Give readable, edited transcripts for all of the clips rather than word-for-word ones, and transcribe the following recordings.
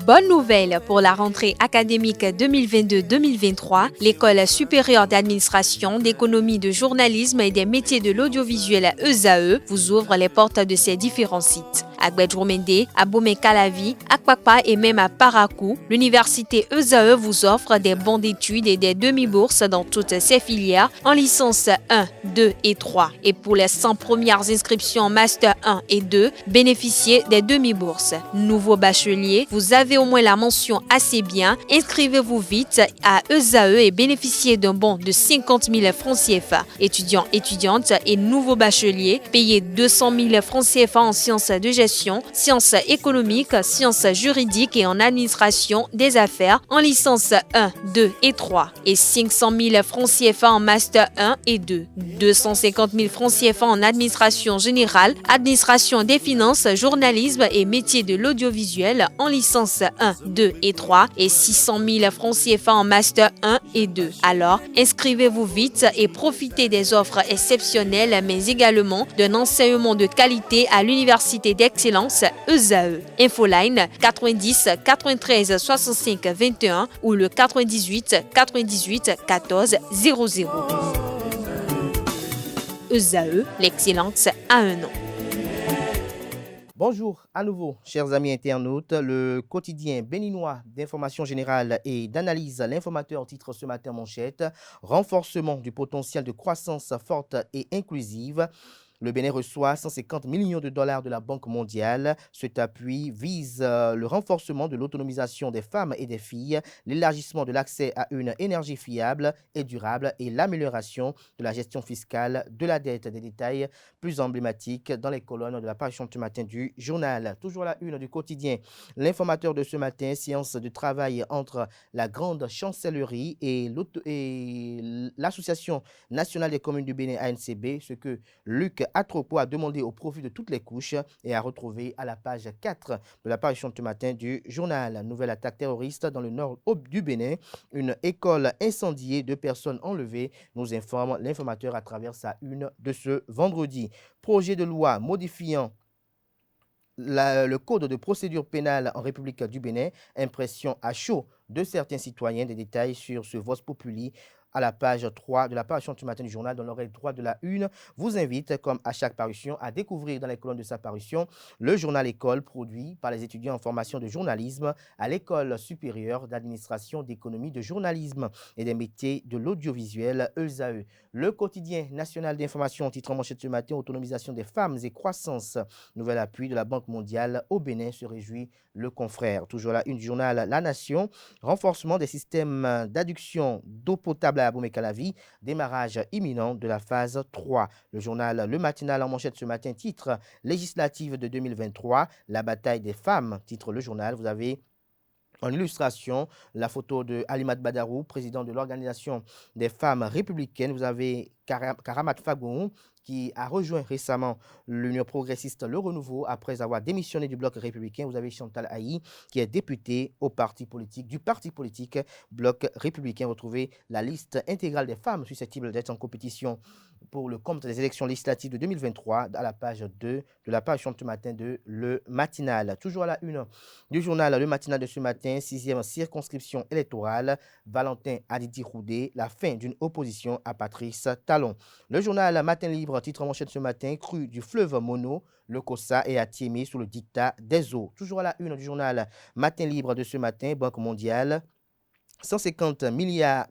Bonne nouvelle pour la rentrée académique 2022-2023, l'École supérieure d'administration, d'économie, de journalisme et des métiers de l'audiovisuel ESAE vous ouvre les portes de ses différents sites. À Gbedjomende, à Bomé-Calavi, à Kpakpa et même à Parakou, l'université ESAE vous offre des bons d'études et des demi-bourses dans toutes ses filières en licence 1, 2 et 3. Et pour les 100 premières inscriptions en master 1 et 2, bénéficiez des demi-bourses. Nouveau bachelier, vous avez au moins la mention assez bien. Inscrivez-vous vite à ESAE et bénéficiez d'un bon de 50 000 francs CFA. Étudiants, étudiantes et nouveaux bacheliers, payez 200 000 francs CFA en sciences de gestion, sciences économiques, sciences juridiques et en administration des affaires en licence 1, 2 et 3 et 500 000 francs CFA en master 1 et 2, 250 000 francs CFA en administration générale, administration des finances, journalisme et métiers de l'audiovisuel en licence 1, 2 et 3 et 600 000 francs CFA en master 1 et 2. Alors, inscrivez-vous vite et profitez des offres exceptionnelles mais également d'un enseignement de qualité à l'université d'excellence ESAE. Infoline 90 93 65 21 ou le 98 98 14 00. ESAE, l'excellence à un nom. Bonjour à nouveau, chers amis internautes. Le quotidien béninois d'information générale et d'analyse, l'informateur titre ce matin manchette, renforcement du potentiel de croissance forte et inclusive. Le Bénin reçoit 150 millions de dollars de la Banque mondiale. Cet appui vise le renforcement de l'autonomisation des femmes et des filles, l'élargissement de l'accès à une énergie fiable et durable et l'amélioration de la gestion fiscale de la dette. Des détails plus emblématiques dans les colonnes de la page ce matin du journal. Toujours la une du quotidien. L'informateur de ce matin, séance de travail entre la grande chancellerie et l'Association nationale des communes du Bénin ANCB, ce que Luc Atropo a demandé au profit de toutes les couches et a retrouvé à la page 4 de la parution ce matin du journal. Nouvelle attaque terroriste dans le nord du Bénin. Une école incendiée, 2 personnes enlevées, nous informe l'informateur à travers sa une de ce vendredi. Projet de loi modifiant le code de procédure pénale en République du Bénin, impression à chaud de certains citoyens. Des détails sur ce Vox Populi à la page 3 de la parution du matin du journal, dans l'oreille droite de la une, vous invite, comme à chaque parution, à découvrir dans les colonnes de sa parution le journal École produit par les étudiants en formation de journalisme à l'École supérieure d'administration, d'économie, de journalisme et des métiers de l'audiovisuel ESAE. Le quotidien national d'information, titre en manchette ce matin, autonomisation des femmes et croissance. Nouvel appui de la Banque mondiale au Bénin, se réjouit le confrère. Toujours la une du journal La Nation, renforcement des systèmes d'adduction d'eau potable à Bomé-Calavi, démarrage imminent de la phase 3. Le journal Le Matinal en manchette ce matin, titre législative de 2023, la bataille des femmes, titre le journal. Vous avez en illustration la photo de Alimat Badarou, président de l'Organisation des femmes républicaines. Vous avez Karamat Fagoum, qui a rejoint récemment l'Union progressiste Le Renouveau après avoir démissionné du bloc républicain. Vous avez Chantal Haï, qui est députée du parti politique bloc républicain. Retrouvez la liste intégrale des femmes susceptibles d'être en compétition pour le compte des élections législatives de 2023 à la page 2 de la page ce matin de Le Matinal. Toujours à la une du journal Le Matinal de ce matin, 6e circonscription électorale, Valentin Adidi Roudé, la fin d'une opposition à Patrice Talon. Le journal Matin Libre, titre en manchette ce matin, crue du fleuve Mono, le Kossa est attiémé sous le dictat des eaux. Toujours à la une du journal Matin Libre de ce matin, Banque mondiale, 150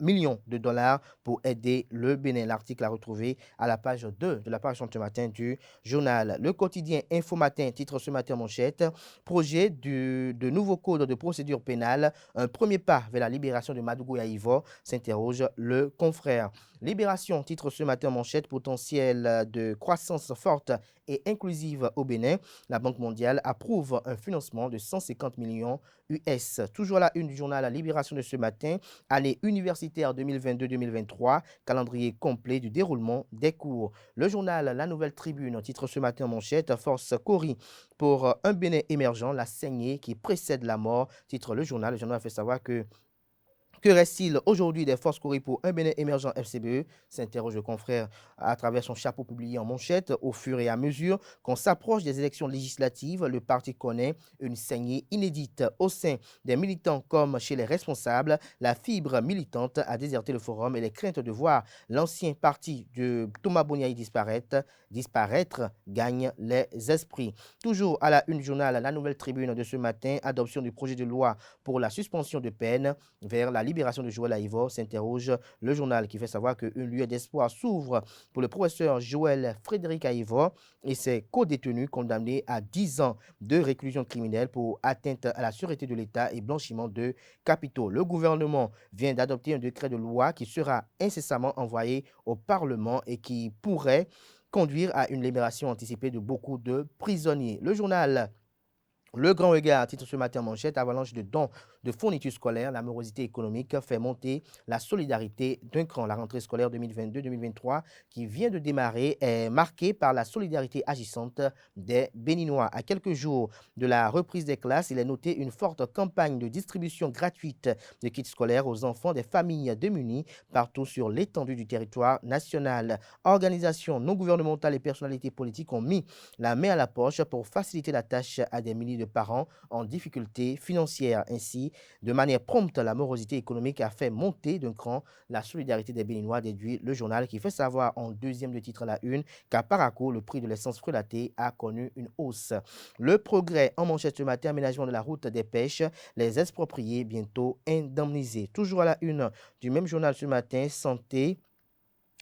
millions de dollars pour aider le Bénin. L'article à retrouver à la page 2 de la page ce matin du journal. Le quotidien Info Matin, titre ce matin manchette, projet de nouveau code de procédure pénale, un premier pas vers la libération de Madougou Ivor, s'interroge le confrère. Libération, titre ce matin manchette, potentiel de croissance forte et inclusive au Bénin. La Banque mondiale approuve un financement de 150 millions US. Toujours la une du journal La Libération de ce matin, année universitaire 2022-2023, calendrier complet du déroulement des cours. Le journal La Nouvelle Tribune, titre ce matin manchette, force Cori pour un Bénin émergent, la saignée qui précède la mort, titre le journal. Le journal fait savoir que Que reste-t-il aujourd'hui des forces Corée pour un Bénin émergent FCBE s'interroge le confrère à travers son chapeau publié en manchette. Au fur et à mesure qu'on s'approche des élections législatives, le parti connaît une saignée inédite. Au sein des militants comme chez les responsables, la fibre militante a déserté le forum et les craintes de voir l'ancien parti de Thomas Boniaï disparaître gagnent les esprits. Toujours à la une du journal La Nouvelle Tribune de ce matin, adoption du projet de loi pour la suspension de peine vers la libération de Joël Aïvo, s'interroge le journal qui fait savoir qu'une lueur d'espoir s'ouvre pour le professeur Joël Frédéric Aïvo et ses co-détenus condamnés à 10 ans de réclusion criminelle pour atteinte à la sûreté de l'État et blanchiment de capitaux. Le gouvernement vient d'adopter un décret de loi qui sera incessamment envoyé au Parlement et qui pourrait conduire à une libération anticipée de beaucoup de prisonniers. Le journal Le Grand Regard titre ce matin en manchette: avalanche de dons de fournitures scolaires, la morosité économique fait monter la solidarité d'un cran. La rentrée scolaire 2022-2023 qui vient de démarrer est marquée par la solidarité agissante des Béninois. À quelques jours de la reprise des classes, il est noté une forte campagne de distribution gratuite de kits scolaires aux enfants des familles démunies partout sur l'étendue du territoire national. Organisations non gouvernementales et personnalités politiques ont mis la main à la poche pour faciliter la tâche à des milliers de parents en difficulté financière. Ainsi, de manière prompte, la morosité économique a fait monter d'un cran la solidarité des Béninois, déduit le journal qui fait savoir en deuxième de titre à la une qu'à Parakou, le prix de l'essence frelatée a connu une hausse. Le Progrès en manchette ce matin: aménagement de la route des pêches, les expropriés bientôt indemnisés. Toujours à la une du même journal ce matin, santé.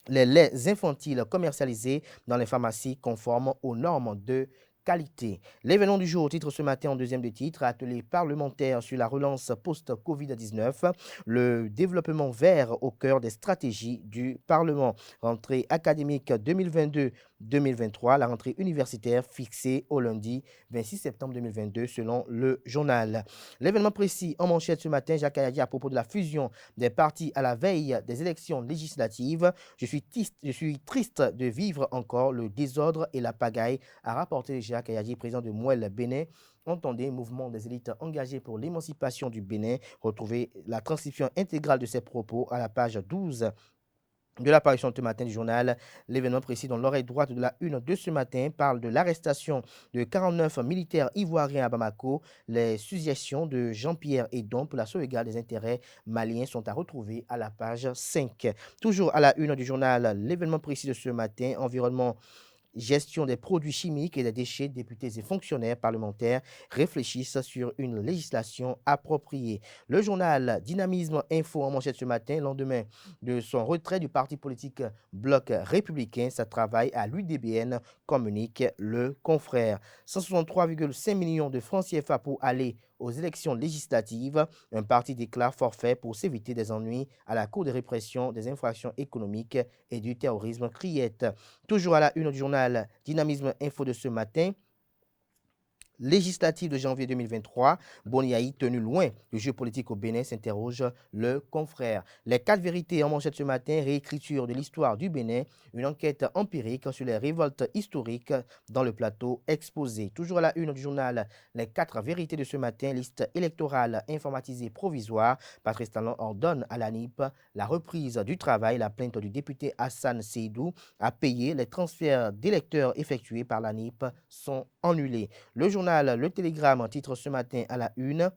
Les laits infantiles commercialisés dans les pharmacies conformes aux normes de qualité. L'événement du jour, titre ce matin en deuxième de titre: atelier parlementaire sur la relance post-Covid-19, le développement vert au cœur des stratégies du Parlement. Rentrée académique 2022-2023, la rentrée universitaire fixée au lundi 26 septembre 2022 selon le journal. L'événement précis en manchette ce matin: Jacques Ayadi à propos de la fusion des partis à la veille des élections législatives. Je suis triste de vivre encore le désordre et la pagaille, a rapporté Jacques Ayadi, président de Mouel Bénin. Entendez, mouvement des élites engagées pour l'émancipation du Bénin. Retrouvez la transcription intégrale de ses propos à la page 12 de l'apparition de ce matin du journal. L'événement précis dans l'oreille droite de la une de ce matin parle de l'arrestation de 49 militaires ivoiriens à Bamako. Les suggestions de Jean-Pierre Edon pour la sauvegarde des intérêts maliens sont à retrouver à la page 5. Toujours à la une du journal, l'événement précis de ce matin: environnement, gestion des produits chimiques et des déchets, députés et fonctionnaires parlementaires réfléchissent sur une législation appropriée. Le journal Dynamisme Info en manchette ce matin: lendemain de son retrait du parti politique Bloc républicain, ça travaille à l'UDBN, communique le confrère. 163,5 millions de francs CFA pour aller aux élections législatives. Un parti déclare forfait pour s'éviter des ennuis à la Cour de répression des infractions économiques et du terrorisme, criette. Toujours à la une du journal Dynamisme Info de ce matin: législative de janvier 2023, Boniaï tenu loin du jeu politique au Bénin, s'interroge le confrère. Les 4 vérités en manchette ce matin: réécriture de l'histoire du Bénin, une enquête empirique sur les révoltes historiques dans le plateau exposé. Toujours à la une du journal Les 4 vérités de ce matin: liste électorale informatisée provisoire, Patrice Talon ordonne à l'ANIP la reprise du travail. La plainte du député Hassan Seydou à payer, les transferts d'électeurs effectués par l'ANIP sont annulés. Le journal Le Télégramme titre ce matin à la une: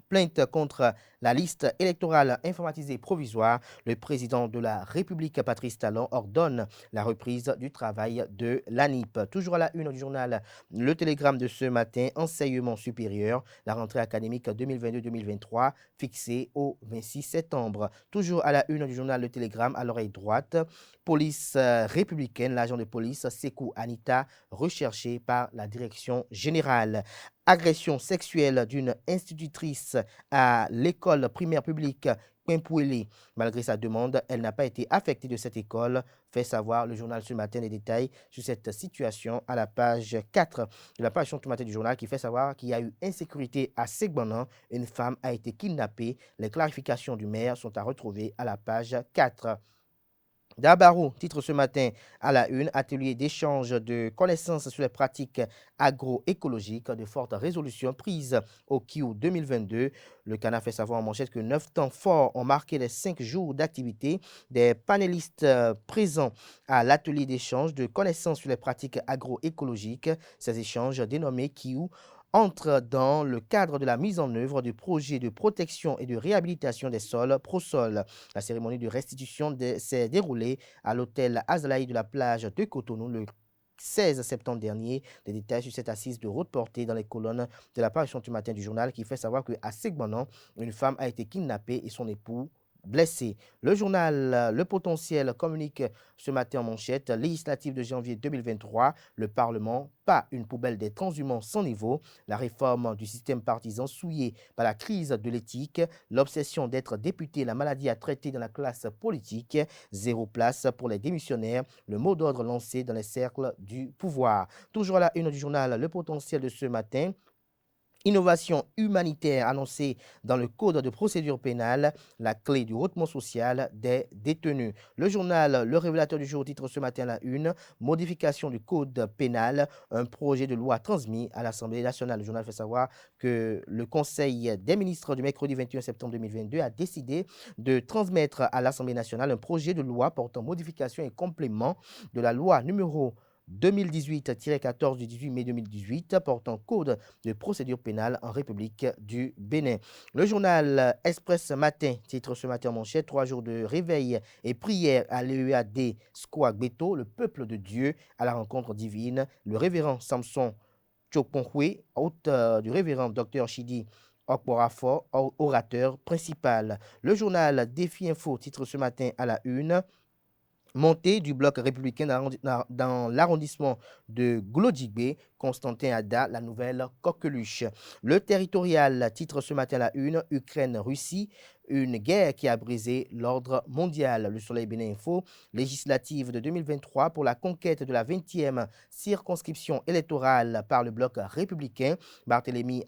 plainte contre la liste électorale informatisée provisoire. Le président de la République, Patrice Talon, ordonne la reprise du travail de l'ANIP. Toujours à la une du journal Le Télégramme de ce matin: enseignement supérieur, la rentrée académique 2022-2023 fixée au 26 septembre. Toujours à la une du journal Le Télégramme, à l'oreille droite: police républicaine, l'agent de police Sekou Anita recherché par la direction générale. Agression sexuelle d'une institutrice à l'école primaire publique Quimpouélé. Malgré sa demande, elle n'a pas été affectée de cette école, fait savoir le journal ce matin. Les détails sur cette situation à la page 4 de la page ce matin du journal, qui fait savoir qu'il y a eu insécurité à Segbanan. Une femme a été kidnappée. Les clarifications du maire sont à retrouver à la page 4. Dabarou titre ce matin à la une, atelier d'échange de connaissances sur les pratiques agroécologiques de forte résolution prise au Kiou 2022. Le Canard fait savoir en manchette que 9 temps forts ont marqué les 5 jours d'activité des panélistes présents à l'atelier d'échange de connaissances sur les pratiques agroécologiques. Ces échanges dénommés Kiou entre dans le cadre de la mise en œuvre du projet de protection et de réhabilitation des sols ProSol. La cérémonie de restitution s'est déroulée à l'hôtel Azalaï de la plage de Cotonou le 16 septembre dernier. Des détails sur cette assise de haute portée dans les colonnes de la parution du matin du journal qui fait savoir qu'à Segbanan, une femme a été kidnappée et son époux blessé. Le journal Le Potentiel communique ce matin en manchette législative de janvier 2023. Le Parlement, pas une poubelle des transhumants sans niveau. La réforme du système partisan souillée par la crise de l'éthique. L'obsession d'être député, la maladie à traiter dans la classe politique. Zéro place pour les démissionnaires. Le mot d'ordre lancé dans les cercles du pouvoir. Toujours à la une du journal Le Potentiel de ce matin. Innovation humanitaire annoncée dans le Code de procédure pénale, la clé du hautement social des détenus. Le journal Le Révélateur du jour titre ce matin la une, modification du Code pénal, un projet de loi transmis à l'Assemblée nationale. Le journal fait savoir que le Conseil des ministres du mercredi 21 septembre 2022 a décidé de transmettre à l'Assemblée nationale un projet de loi portant modification et complément de la loi numéro 2018-14 du 18 mai 2018 portant code de procédure pénale en République du Bénin. Le journal Express Matin titre ce matin en manchette 3 jours de réveil et prière à l'EEAD Squad Beto, le peuple de Dieu à la rencontre divine. Le révérend Samson Choponhwe, hôte du révérend Dr Chidi Okporafo, orateur principal. Le journal Défi Info titre ce matin à la une. Montée du bloc républicain dans l'arrondissement de Glodjigbe, Constantin Ada, la nouvelle coqueluche. Le territorial titre ce matin la une, Ukraine-Russie, une guerre qui a brisé l'ordre mondial. Le Soleil Bénin Info, législative de 2023 pour la conquête de la 20e circonscription électorale par le bloc républicain. Barthélemy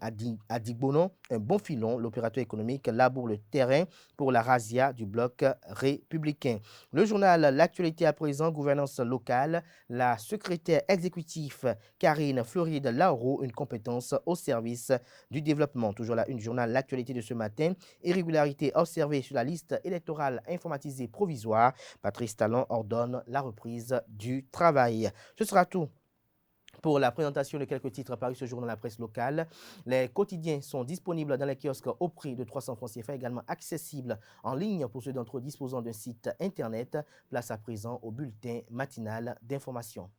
Adigbonon, un bon filon, l'opérateur économique laboure le terrain pour la razzia du bloc républicain. Le journal L'actualité à présent, gouvernance locale, la secrétaire exécutive Karine Floride Lauro, une compétence au service du développement. Toujours là, une journal L'actualité de ce matin, irrégularité observée sur la liste électorale informatisée provisoire. Patrice Talon ordonne la reprise du travail. Ce sera tout pour la présentation de quelques titres parus ce jour dans la presse locale. Les quotidiens sont disponibles dans les kiosques au prix de 300 francs CFA, également accessibles en ligne pour ceux d'entre eux disposant d'un site internet. Place à présent au bulletin matinal d'information.